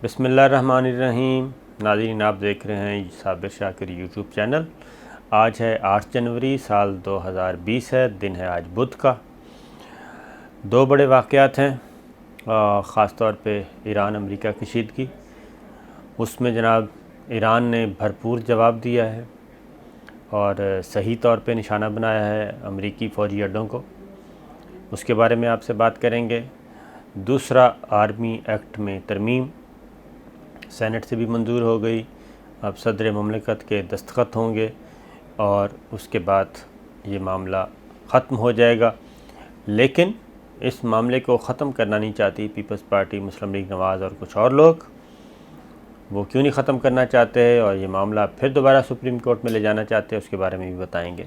بسم اللہ الرحمن الرحیم۔ ناظرین، آپ دیکھ رہے ہیں صابر شاکر یوٹیوب چینل۔ آج ہے 8 جنوری سال 2020 ہے، دن ہے آج بدھ کا۔ دو بڑے واقعات ہیں، خاص طور پہ ایران امریکہ کشیدگی۔ اس میں جناب ایران نے بھرپور جواب دیا ہے اور صحیح طور پہ نشانہ بنایا ہے امریکی فوجی اڈوں کو، اس کے بارے میں آپ سے بات کریں گے۔ دوسرا، آرمی ایکٹ میں ترمیم سینٹ سے بھی منظور ہو گئی، اب صدر مملکت کے دستخط ہوں گے اور اس کے بعد یہ معاملہ ختم ہو جائے گا۔ لیکن اس معاملے کو ختم کرنا نہیں چاہتی پیپلز پارٹی، مسلم لیگ نواز اور کچھ اور لوگ۔ وہ کیوں نہیں ختم کرنا چاہتے اور یہ معاملہ پھر دوبارہ سپریم کورٹ میں لے جانا چاہتے ہیں، اس کے بارے میں بھی بتائیں گے۔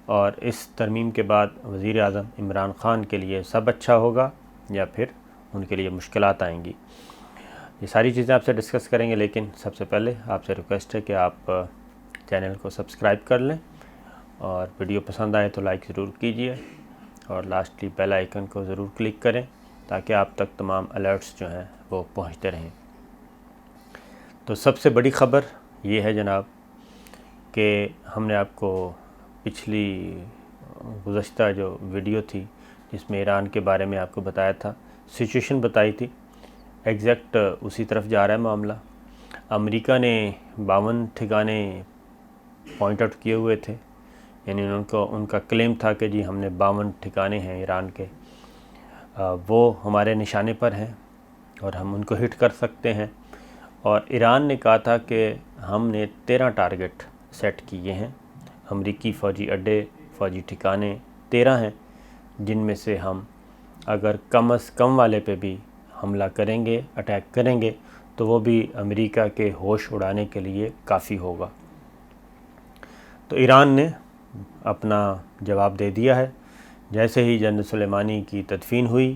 اور اس ترمیم کے بعد وزیر اعظم عمران خان کے لیے سب اچھا ہوگا یا پھر ان کے لیے مشکلات آئیں گی، یہ ساری چیزیں آپ سے ڈسکس کریں گے۔ لیکن سب سے پہلے آپ سے ریکویسٹ ہے کہ آپ چینل کو سبسکرائب کر لیں اور ویڈیو پسند آئے تو لائک ضرور کیجئے اور لاسٹلی بیل آئیکن کو ضرور کلک کریں تاکہ آپ تک تمام الرٹس جو ہیں وہ پہنچتے رہیں۔ تو سب سے بڑی خبر یہ ہے جناب کہ ہم نے آپ کو پچھلی گزشتہ جو ویڈیو تھی جس میں ایران کے بارے میں آپ کو بتایا تھا، سچویشن بتائی تھی، ایگزیکٹ اسی طرف جا رہا ہے معاملہ۔ امریکہ نے 52 ٹھکانے پوائنٹ آؤٹ کیے ہوئے تھے، یعنی ان کا کلیم تھا کہ جی ہم نے 52 ٹھکانے ہیں ایران کے، وہ ہمارے نشانے پر ہیں اور ہم ان کو ہٹ کر سکتے ہیں۔ اور ایران نے کہا تھا کہ ہم نے 13 ٹارگٹ سیٹ کیے ہیں، امریکی فوجی اڈے، فوجی ٹھکانے 13 ہیں، جن میں سے ہم اگر کم از کم والے پہ بھی حملہ کریں گے، اٹیک کریں گے، تو وہ بھی امریکہ کے ہوش اڑانے کے لیے کافی ہوگا۔ تو ایران نے اپنا جواب دے دیا ہے۔ جیسے ہی جنرل سلیمانی کی تدفین ہوئی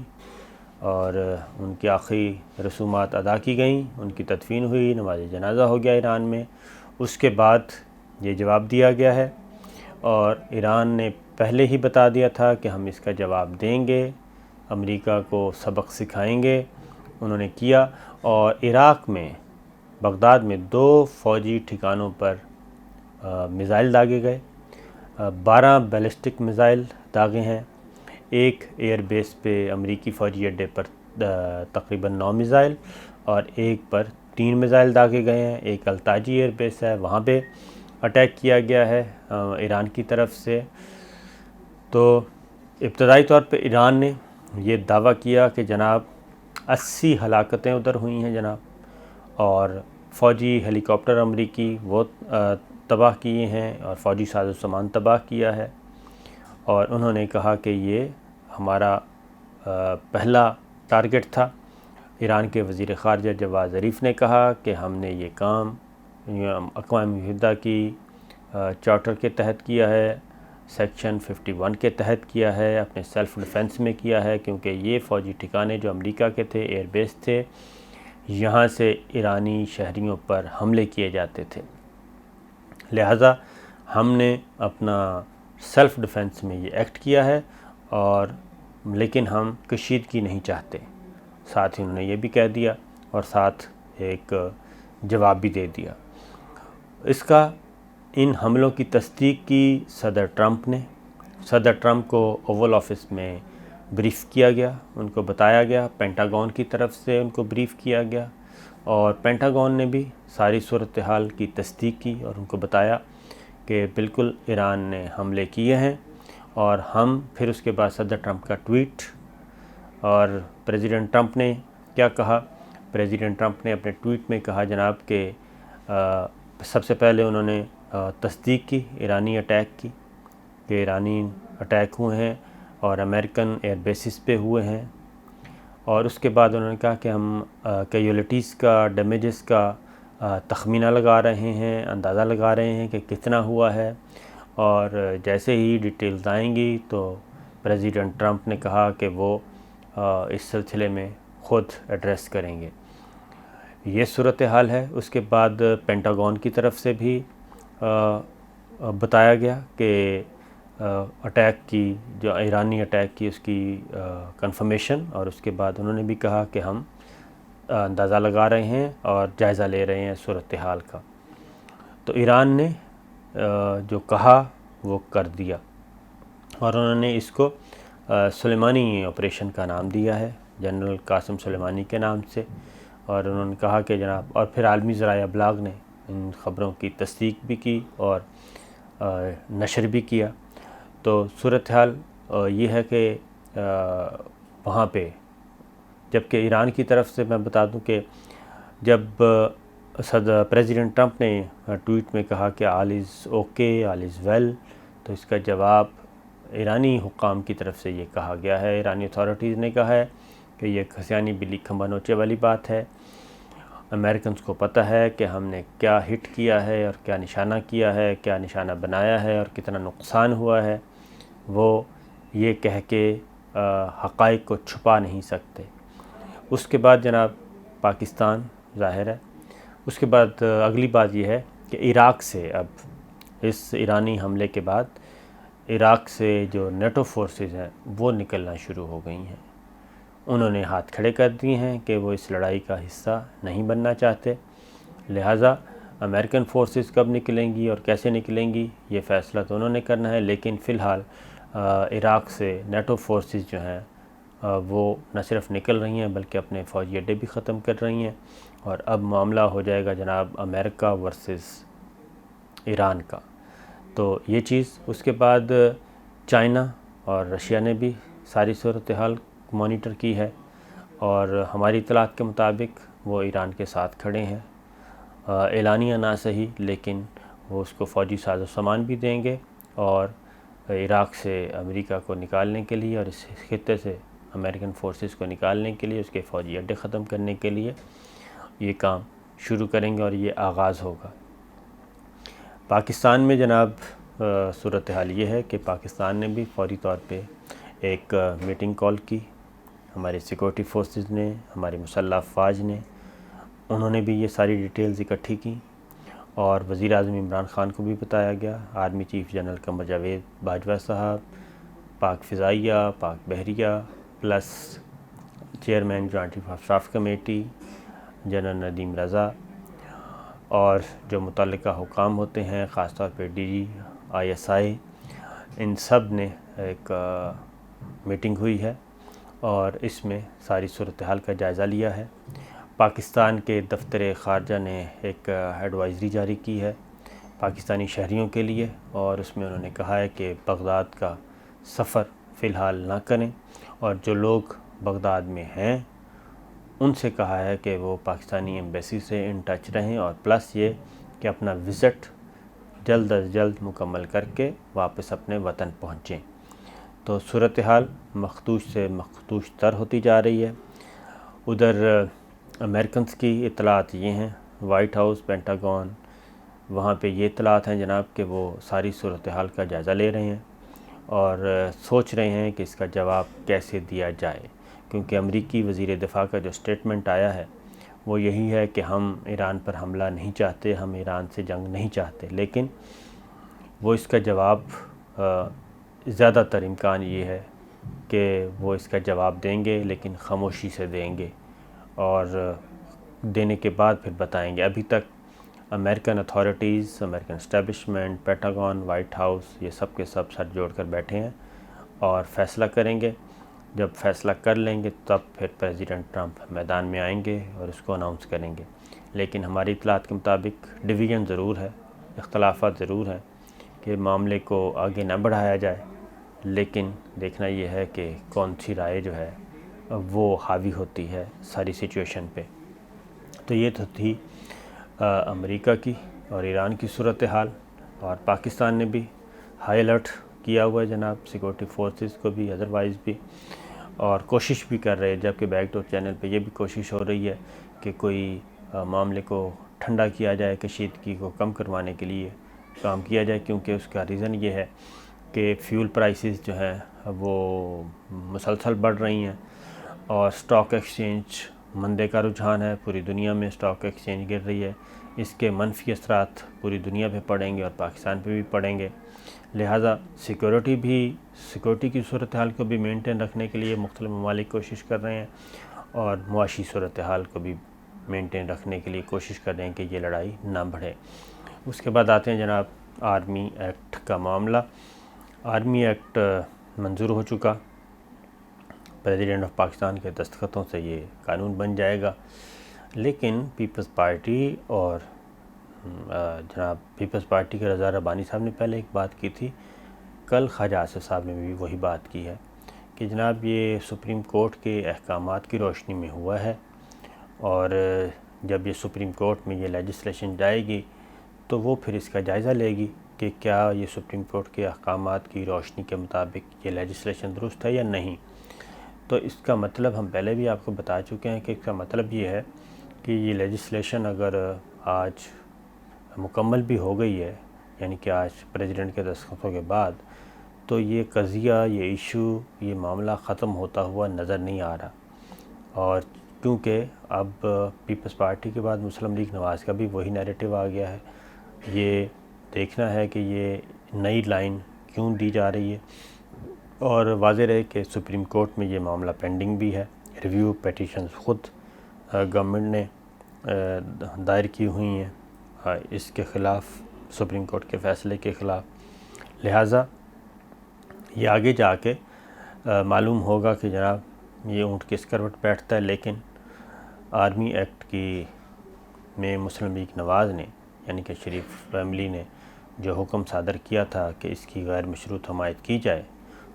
اور ان کی آخری رسومات ادا کی گئیں، ان کی تدفین ہوئی، نماز جنازہ ہو گیا ایران میں، اس کے بعد یہ جواب دیا گیا ہے۔ اور ایران نے پہلے ہی بتا دیا تھا کہ ہم اس کا جواب دیں گے، امریکہ کو سبق سکھائیں گے، انہوں نے کیا۔ اور عراق میں بغداد میں 2 فوجی ٹھکانوں پر میزائل داغے گئے، 12 بیلسٹک میزائل داغے ہیں، ایک ایئر بیس پہ امریکی فوجی اڈے پر تقریباً 9 میزائل اور ایک پر 3 میزائل داغے گئے ہیں، ایک التاجی ایئر بیس ہے وہاں پہ اٹیک کیا گیا ہے ایران کی طرف سے۔ تو ابتدائی طور پہ ایران نے یہ دعویٰ کیا کہ جناب 80 ہلاکتیں ادھر ہوئی ہیں جناب، اور فوجی ہیلی کاپٹر امریکی وہ تباہ کیے ہیں اور فوجی ساز و سامان تباہ کیا ہے۔ اور انہوں نے کہا کہ یہ ہمارا پہلا ٹارگٹ تھا۔ ایران کے وزیر خارجہ جواد ظریف نے کہا کہ ہم نے یہ کام اقوام متحدہ کی چارٹر کے تحت کیا ہے، سیکشن 51 کے تحت کیا ہے، اپنے سیلف ڈیفنس میں کیا ہے، کیونکہ یہ فوجی ٹھکانے جو امریکہ کے تھے، ایئر بیس تھے، یہاں سے ایرانی شہریوں پر حملے کیے جاتے تھے، لہٰذا ہم نے اپنا سیلف ڈیفنس میں یہ ایکٹ کیا ہے، اور لیکن ہم کشیدگی نہیں چاہتے۔ ساتھ ہی انہوں نے یہ بھی کہہ دیا اور ساتھ ایک جواب بھی دے دیا۔ اس کا ان حملوں کی تصدیق کی صدر ٹرمپ نے۔ صدر ٹرمپ کو اوول آفس میں بریف کیا گیا، ان کو بتایا گیا، پینٹاگون کی طرف سے ان کو بریف کیا گیا، اور پینٹاگون نے بھی ساری صورتحال کی تصدیق کی اور ان کو بتایا کہ بالکل ایران نے حملے کیے ہیں۔ اور ہم پھر اس کے بعد صدر ٹرمپ کا ٹویٹ، اور پریزیڈنٹ ٹرمپ نے کیا کہا؟ پریزیڈنٹ ٹرمپ نے اپنے ٹویٹ میں کہا جناب کہ سب سے پہلے انہوں نے تصدیق کی ایرانی اٹیک کی، کہ ایرانی اٹیک ہوئے ہیں اور امریکن ایئر بیسز پہ ہوئے ہیں، اور اس کے بعد انہوں نے کہا کہ ہم کیجولیٹیز کا، ڈیمیجز کا تخمینہ لگا رہے ہیں، اندازہ لگا رہے ہیں کہ کتنا ہوا ہے، اور جیسے ہی ڈیٹیلز آئیں گی تو پریزیڈنٹ ٹرمپ نے کہا کہ وہ اس سلسلے میں خود ایڈریس کریں گے۔ یہ صورتحال ہے۔ اس کے بعد پینٹاگون کی طرف سے بھی بتایا گیا کہ اٹیک کی، جو ایرانی اٹیک کی، اس کی کنفرمیشن، اور اس کے بعد انہوں نے بھی کہا کہ ہم اندازہ لگا رہے ہیں اور جائزہ لے رہے ہیں صورتحال کا۔ تو ایران نے جو کہا وہ کر دیا، اور انہوں نے اس کو سلیمانی آپریشن کا نام دیا ہے، جنرل قاسم سلیمانی کے نام سے، اور انہوں نے کہا کہ جناب، اور پھر عالمی ذرائع ابلاغ نے ان خبروں کی تصدیق بھی کی اور نشر بھی کیا۔ تو صورتحال یہ ہے کہ وہاں پہ، جبکہ ایران کی طرف سے میں بتا دوں کہ جب پریزیڈنٹ ٹرمپ نے ٹویٹ میں کہا کہ آل is okay, all is well, تو اس کا جواب ایرانی حکام کی طرف سے یہ کہا گیا ہے، ایرانی اتھارٹیز نے کہا ہے کہ یہ کھسیانی بلی کھمبا نوچے والی بات ہے۔ امریکنز کو پتہ ہے کہ ہم نے کیا ہٹ کیا ہے اور کیا نشانہ کیا ہے، کیا نشانہ بنایا ہے اور کتنا نقصان ہوا ہے، وہ یہ کہہ کے حقائق کو چھپا نہیں سکتے۔ اس کے بعد جناب پاکستان ظاہر ہے، اس کے بعد اگلی بات یہ ہے کہ عراق سے، اب اس ایرانی حملے کے بعد عراق سے جو نیٹو فورسز ہیں وہ نکلنا شروع ہو گئی ہیں۔ انہوں نے ہاتھ کھڑے کر دیے ہیں کہ وہ اس لڑائی کا حصہ نہیں بننا چاہتے، لہٰذا امریکن فورسز کب نکلیں گی اور کیسے نکلیں گی یہ فیصلہ تو انہوں نے کرنا ہے، لیکن فی الحال عراق سے نیٹو فورسز جو ہیں وہ نہ صرف نکل رہی ہیں بلکہ اپنے فوجی اڈے بھی ختم کر رہی ہیں، اور اب معاملہ ہو جائے گا جناب امریکہ ورسز ایران کا۔ تو یہ چیز، اس کے بعد چائنا اور رشیا نے بھی ساری صورتحال مانیٹر کی ہے، اور ہماری اطلاعات کے مطابق وہ ایران کے ساتھ کھڑے ہیں، اعلانیہ نہ صحیح لیکن وہ اس کو فوجی ساز و سامان بھی دیں گے، اور عراق سے امریکہ کو نکالنے کے لیے اور اس خطے سے امریکن فورسز کو نکالنے کے لیے، اس کے فوجی اڈے ختم کرنے کے لیے یہ کام شروع کریں گے، اور یہ آغاز ہوگا۔ پاکستان میں جناب صورتحال یہ ہے کہ پاکستان نے بھی فوری طور پہ ایک میٹنگ کال کی، ہمارے سیکورٹی فورسز نے، ہماری مسلح افواج نے، انہوں نے بھی یہ ساری ڈیٹیلز اکٹھی کی، اور وزیر اعظم عمران خان کو بھی بتایا گیا، army chief general Qamar Javed Bajwa صاحب، پاک فضائیہ، پاک بحریہ، plus chairman joint chief of staff committee general Nadeem Raza, اور جو متعلقہ حکام ہوتے ہیں خاص طور پہ ڈی جی ISI، ان سب نے ایک میٹنگ ہوئی ہے، اور اس میں ساری صورتحال کا جائزہ لیا ہے۔ پاکستان کے دفتر خارجہ نے ایک ایڈوائزری جاری کی ہے پاکستانی شہریوں کے لیے، اور اس میں انہوں نے کہا ہے کہ بغداد کا سفر فی الحال نہ کریں، اور جو لوگ بغداد میں ہیں ان سے کہا ہے کہ وہ پاکستانی ایمبیسی سے ان ٹچ رہیں، اور پلس یہ کہ اپنا وزٹ جلد از جلد مکمل کر کے واپس اپنے وطن پہنچیں۔ تو صورتحال مخدوش سے مخدوش تر ہوتی جا رہی ہے۔ ادھر امریکنز کی اطلاعات یہ ہیں، وائٹ ہاؤس، پینٹاگون، وہاں پہ یہ اطلاعات ہیں جناب کہ وہ ساری صورتحال کا جائزہ لے رہے ہیں اور سوچ رہے ہیں کہ اس کا جواب کیسے دیا جائے، کیونکہ امریکی وزیر دفاع کا جو سٹیٹمنٹ آیا ہے وہ یہی ہے کہ ہم ایران پر حملہ نہیں چاہتے، ہم ایران سے جنگ نہیں چاہتے، لیکن وہ اس کا جواب زیادہ تر امکان یہ ہے کہ وہ اس کا جواب دیں گے لیکن خاموشی سے دیں گے، اور دینے کے بعد پھر بتائیں گے۔ ابھی تک American authorities, American establishment, Pentagon, white house, یہ سب کے سب سر جوڑ کر بیٹھے ہیں اور فیصلہ کریں گے۔ جب فیصلہ کر لیں گے تب پھر پریزیڈنٹ ٹرمپ میدان میں آئیں گے اور اس کو اناؤنس کریں گے، لیکن ہماری اطلاعات کے مطابق ڈویژن ضرور ہے، اختلافات ضرور ہیں کہ معاملے کو آگے نہ بڑھایا جائے، لیکن دیکھنا یہ ہے کہ کون سی رائے جو ہے وہ حاوی ہوتی ہے ساری سچویشن پہ۔ تو یہ تو تھی امریکہ کی اور ایران کی صورتحال، اور پاکستان نے بھی ہائی الرٹ کیا ہوا ہے جناب، سیکورٹی فورسز کو بھی، ادروائز بھی، اور کوشش بھی کر رہے ہیں، جبکہ بیک ڈور چینل پہ یہ بھی کوشش ہو رہی ہے کہ کوئی معاملے کو ٹھنڈا کیا جائے، کشیدگی کو کم کروانے کے لیے کام کیا جائے، کیونکہ اس کا ریزن یہ ہے کہ فیول پرائسز جو ہیں وہ مسلسل بڑھ رہی ہیں، اور سٹاک ایکسچینج مندے کا رجحان ہے، پوری دنیا میں سٹاک ایکسچینج گر رہی ہے، اس کے منفی اثرات پوری دنیا پہ پڑیں گے اور پاکستان پہ بھی پڑیں گے، لہٰذا سیکورٹی کی صورتحال کو بھی مینٹین رکھنے کے لیے مختلف ممالک کوشش کر رہے ہیں، اور معاشی صورتحال کو بھی مینٹین رکھنے کے لیے کوشش کر رہے ہیں کہ یہ لڑائی نہ بڑھے۔ اس کے بعد آتے ہیں جناب آرمی ایکٹ کا معاملہ۔ آرمی ایکٹ منظور ہو چکا، پریزیڈنٹ آف پاکستان کے دستخطوں سے یہ قانون بن جائے گا، لیکن پیپلز پارٹی اور جناب پیپلز پارٹی کے رضا ربانی صاحب نے پہلے ایک بات کی تھی، کل خواجہ آصف صاحب نے بھی وہی بات کی ہے کہ جناب یہ سپریم کورٹ کے احکامات کی روشنی میں ہوا ہے، اور جب یہ سپریم کورٹ میں یہ لیجسلیشن جائے گی تو وہ پھر اس کا جائزہ لے گی کہ کیا یہ سپریم کورٹ کے احکامات کی روشنی کے مطابق یہ لیجسلیشن درست ہے یا نہیں۔ تو اس کا مطلب ہم پہلے بھی آپ کو بتا چکے ہیں کہ اس کا مطلب یہ ہے کہ یہ لیجسلیشن اگر آج مکمل بھی ہو گئی ہے، یعنی کہ آج پریزیڈنٹ کے دستخطوں کے بعد، تو یہ قضیہ، یہ ایشو، یہ معاملہ ختم ہوتا ہوا نظر نہیں آ رہا۔ اور کیونکہ اب پیپلز پارٹی کے بعد مسلم لیگ نواز کا بھی وہی نیریٹو آ گیا ہے، یہ دیکھنا ہے کہ یہ نئی لائن کیوں دی جا رہی ہے، اور واضح رہے کہ سپریم کورٹ میں یہ معاملہ پینڈنگ بھی ہے۔ ریویو پیٹیشنز خود گورنمنٹ نے دائر کی ہوئی ہیں اس کے خلاف، سپریم کورٹ کے فیصلے کے خلاف، لہٰذا یہ آگے جا کے معلوم ہوگا کہ جناب یہ اونٹ کس کروٹ بیٹھتا ہے۔ لیکن آرمی ایکٹ کی میں مسلم لیگ نواز نے، یعنی کہ شریف فیملی نے جو حکم صادر کیا تھا کہ اس کی غیر مشروط حمایت کی جائے،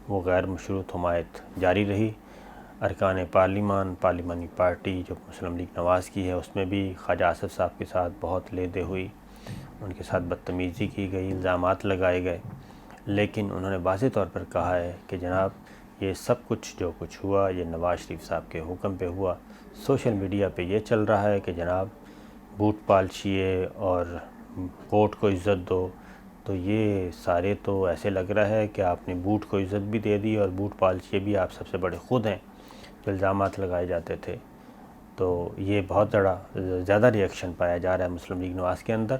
وہ غیر مشروط حمایت جاری رہی۔ ارکان پارلیمان، پارلیمانی پارٹی جو مسلم لیگ نواز کی ہے، اس میں بھی خواجہ آصف صاحب کے ساتھ بہت لے دے ہوئی، ان کے ساتھ بدتمیزی کی گئی، الزامات لگائے گئے، لیکن انہوں نے واضح طور پر کہا ہے کہ جناب یہ سب کچھ جو کچھ ہوا یہ نواز شریف صاحب کے حکم پہ ہوا۔ سوشل میڈیا پہ یہ چل رہا ہے کہ جناب بوٹ پالشیے اور کوٹ کو عزت دو، تو یہ سارے تو ایسے لگ رہا ہے کہ آپ نے بوٹ کو عزت بھی دے دی، اور بوٹ پالشیے بھی آپ سب سے بڑے خود ہیں جو الزامات لگائے جاتے تھے۔ تو یہ بہت زیادہ ریئیکشن پایا جا رہا ہے مسلم لیگ نواز کے اندر،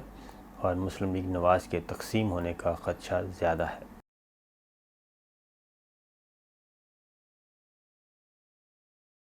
اور مسلم لیگ نواز کے تقسیم ہونے کا خدشہ زیادہ ہے۔